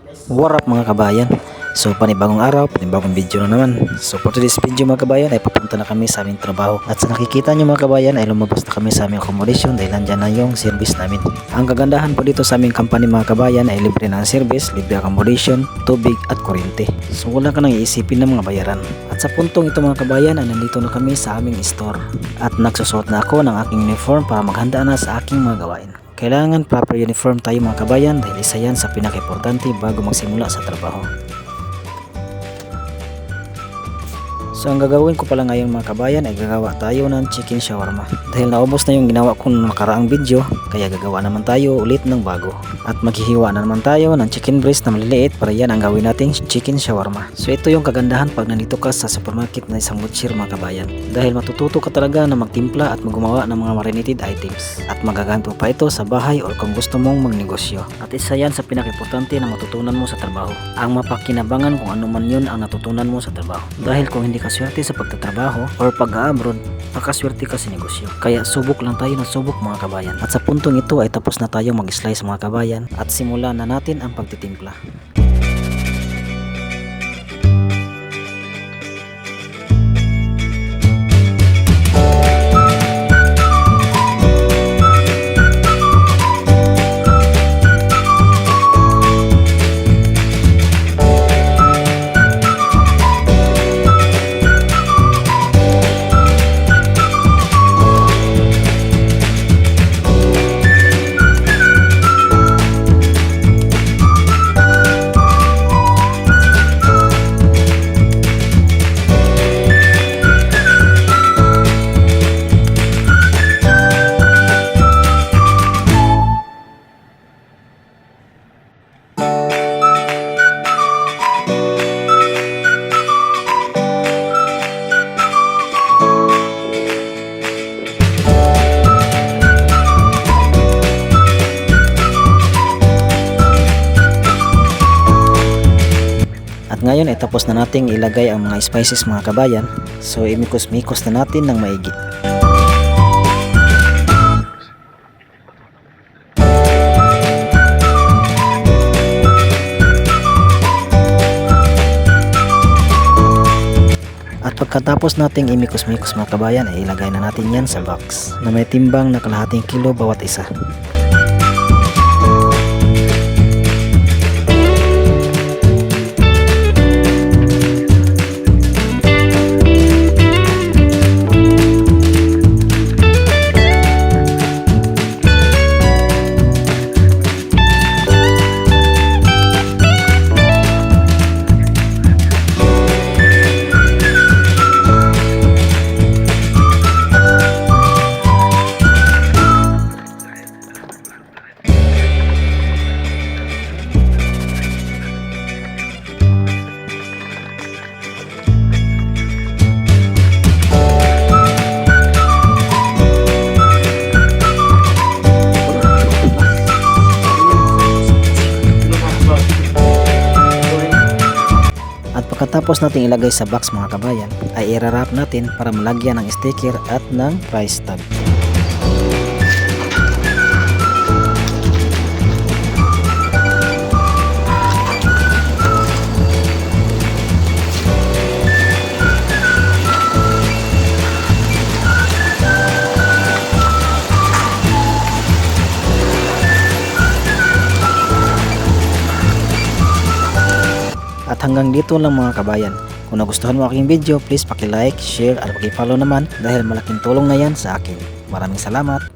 What up mga kabayan? So panibagong araw, panibagong video na naman. So for today's video mga kabayan ay papunta na kami sa aming trabaho. At sa nakikita nyo mga kabayan ay lumabas na kami sa aming accommodation dahil nandyan na yung service namin. Ang kagandahan po dito sa aming company mga kabayan ay libre na ang service, libre accommodation, tubig at kuryente. So wala ka nang iisipin ng mga bayaran. At sa puntong ito mga kabayan ay nandito na kami sa aming store. At nagsusot na ako ng aking uniform para maghanda na sa aking mga gawain. Kailangan proper uniform tayo mga kabayan dahil isa yan sa pinaka-importante bago magsimula sa trabaho. So ang gagawin ko pala ngayon mga kabayan ay gagawa tayo ng chicken shawarma. Dahil naubos na yung ginawa ko ng nakaraang video, kaya gagawa naman tayo ulit ng bago. At maghihiwa na naman tayo ng chicken breast na maliliit para yan ang gawin nating chicken shawarma. So ito yung kagandahan pag nandito ka sa supermarket na isang butcher mga kabayan. Dahil matututo ka talaga na magtimpla at gumawa ng mga marinated items. At magaganto pa ito sa bahay o kung gusto mong magnegosyo. At isa yan sa pinaka-importante na matutunan mo sa trabaho. Ang mapakinabangan kung ano man yun ang natutunan mo sa trabaho. Dahil kung hindi ka swerte sa pagtatrabaho or pag-abroad, pakaswerte ka sa negosyo. Kaya subok lang tayo ng subok mga kabayan. At sa puntong ito ay tapos na tayo mag-slice mga kabayan at simulan na natin ang pagtitimpla. At ngayon ay tapos na nating ilagay ang mga spices mga kabayan. So imikos-mikos na natin ng maigi. At pagkatapos nating imikos-mikos mga kabayan ay ilagay na natin yan sa box na may timbang na kalahating kilo bawat isa. Pagkatapos natin ilagay sa box mga kabayan ay i-wrap natin para malagyan ng sticker at ng price tag. At hanggang dito lang mga kabayan. Kung nagustuhan mo aking video, please paki-like, share at paki-follow naman dahil malaking tulong na yan sa akin. Maraming salamat!